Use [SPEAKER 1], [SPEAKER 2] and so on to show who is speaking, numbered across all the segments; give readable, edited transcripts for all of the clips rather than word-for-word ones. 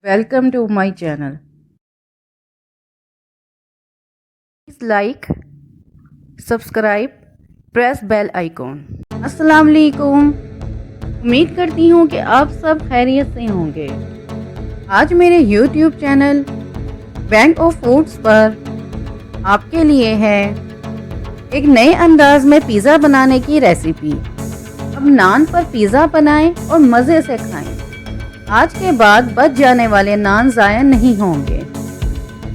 [SPEAKER 1] Welcome to my channel. Please like, subscribe, press bell icon. अस्सलाम वालेकुम। उम्मीद करती हूँ कि आप सब खैरियत से होंगे। आज मेरे YouTube channel bank of foods पर आपके लिए है एक नए अंदाज में पिज़्ज़ा बनाने की रेसिपी। अब नान पर पिज़्ज़ा बनाएं और मज़े से खाएं। आज के बाद बच जाने वाले नान ज़ाया नहीं होंगे।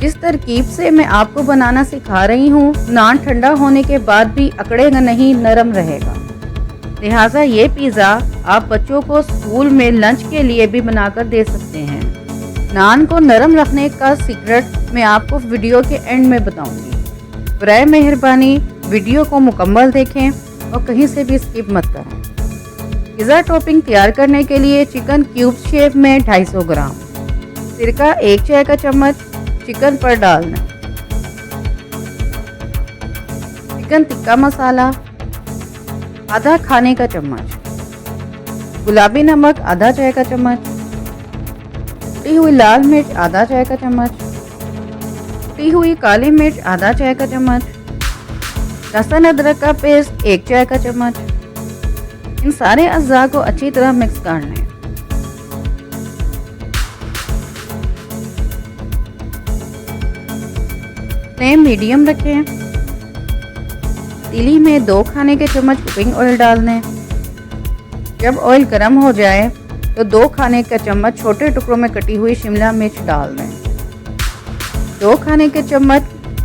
[SPEAKER 1] जिस तरकीब से मैं आपको बनाना सिखा रही हूँ, नान ठंडा होने के बाद भी अकड़ेगा नहीं, नरम रहेगा। लिहाजा ये पिज़्ज़ा आप बच्चों को स्कूल में लंच के लिए भी बनाकर दे सकते हैं। नान को नरम रखने का सीक्रेट मैं आपको वीडियो के एंड में बताऊंगी। बराए मेहरबानी वीडियो को मुकम्मल देखें और कहीं से भी स्किप मत करें। पिज़्ज़ा टॉपिंग तैयार करने के लिए चिकन क्यूब शेप में 250 ग्राम, सिरका 1 चाय का चम्मच चिकन पर डालना, चिकन टिक्का मसाला आधा खाने का चम्मच, गुलाबी नमक आधा चाय का चम्मच, कुटी हुई लाल मिर्च आधा चाय का चम्मच, कुटी हुई काली मिर्च आधा चाय का चम्मच, लहसुन अदरक का पेस्ट 1 चाय का चम्मच। इन सारे अज्जा को अच्छी तरह मिक्स कर लें। फ्लेम मीडियम रखें। पतीली में 2 खाने के चम्मच कुकिंग ऑयल डाल दें। जब ऑयल गर्म हो जाए तो 2 खाने का चम्मच छोटे टुकड़ों में कटी हुई शिमला मिर्च डाल दें। 2 खाने के चम्मच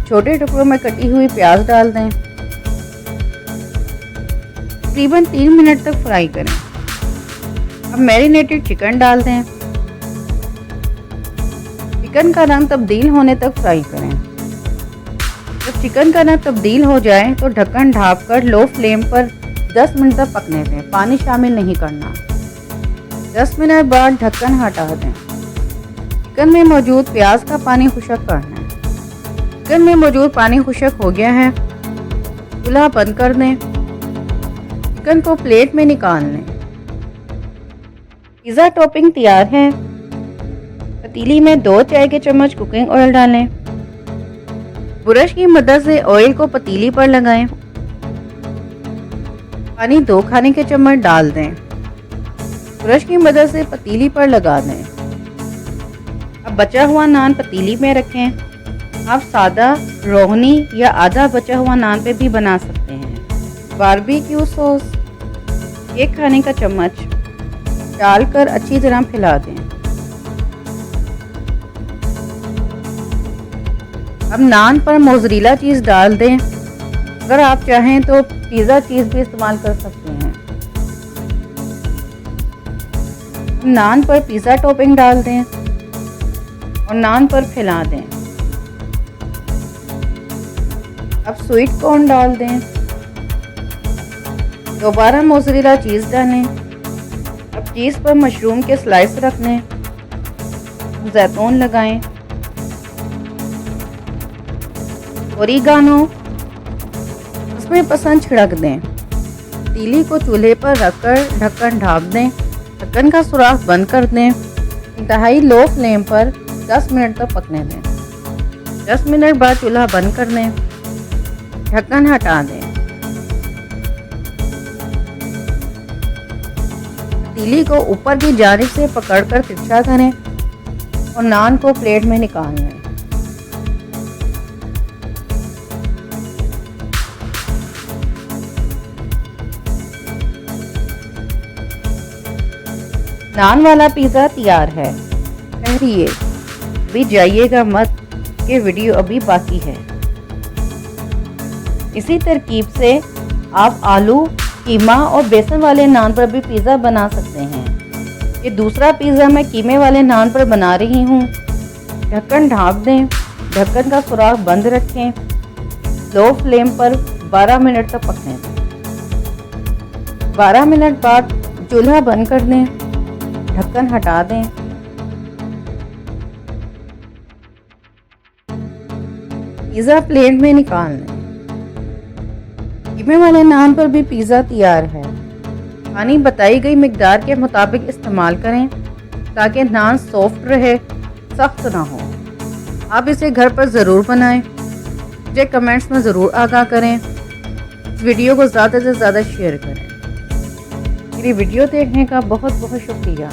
[SPEAKER 1] छोटे टुकड़ों में कटी हुई प्याज डाल दें। तकरीबन 3 मिनट तक फ्राई करें। अब मैरिनेटेड चिकन डाल दें। चिकन का रंग तब्दील होने तक फ्राई करें। जब चिकन का रंग तब्दील हो जाए तो ढक्कन ढाँपकर लो फ्लेम पर 10 मिनट तक पकने दें। पानी शामिल नहीं करना। 10 मिनट बाद ढक्कन हटा दें। चिकन में मौजूद प्याज का पानी खुश्क करना है। चिकन में मौजूद पानी खुश्क हो गया है। चूल्हा बंद कर दें। चिकन को प्लेट में निकाल लें। पिज़्ज़ा टॉपिंग तैयार है। पतीली में 2 चाय के चम्मच कुकिंग ऑयल डालें। ब्रश की मदद से ऑयल को पतीली पर लगाएं। पानी 2 खाने के चम्मच डाल दें। ब्रश की मदद से पतीली पर लगा दें। अब बचा हुआ नान पतीली में रखें। आप सादा, रोगनी या आधा बचा हुआ नान पे भी बना सकते हैं। बारबेक्यू सॉस 1 खाने का चम्मच डालकर अच्छी तरह फैला दें। अब नान पर मोज़रेला चीज़ डाल दें। अगर आप चाहें तो पिज़्ज़ा चीज़ भी इस्तेमाल कर सकते हैं। नान पर पिज़्ज़ा टॉपिंग डाल दें और नान पर फैला दें। अब स्वीट कॉर्न डाल दें। दोबारा मोज़रेला चीज़ डालें। अब चीज़ पर मशरूम के स्लाइस रख लें। जैतून लगाएं। ओरिगानो उसमें पसंद छिड़क दें। पतीली को चूल्हे पर रखकर ढक्कन ढाँप दें। ढक्कन का सुराख बंद कर दें। इंतहाई लो फ्लेम पर 10 मिनट तक पकने दें। 10 मिनट बाद चूल्हा बंद कर दें। ढक्कन हटा दें। पतीली को ऊपर की जानिब से पकड़कर तिरछा करें और नान को प्लेट में निकाल लें। नान वाला पिज़्ज़ा तैयार है। ठहरिए, अभी जाइएगा मत कि वीडियो अभी बाकी है। इसी तरकीब से आप आलू, कीमा और बेसन वाले नान पर भी पिज़्ज़ा बना सकते हैं। ये दूसरा पिज़्ज़ा मैं कीमे वाले नान पर बना रही हूँ। ढक्कन ढाँप दें। ढक्कन का सुराख बंद रखें। लो फ्लेम पर 12 मिनट तक पकने दें। 12 मिनट बाद चूल्हा बंद कर दें। ढक्कन हटा दें। पिज़्ज़ा प्लेट में निकाल लें। कीमे वाले नान पर भी पिज़्ज़ा तैयार है। पानी बताई गई मिकदार के मुताबिक इस्तेमाल करें। ताकि नान सॉफ्ट रहे, सख्त ना हो। आप इसे घर पर ज़रूर बनाएं। मुझे कमेंट्स में ज़रूर आगाह करें। इस वीडियो को ज़्यादा से ज़्यादा शेयर करें। मेरी वीडियो देखने का बहुत बहुत शुक्रिया।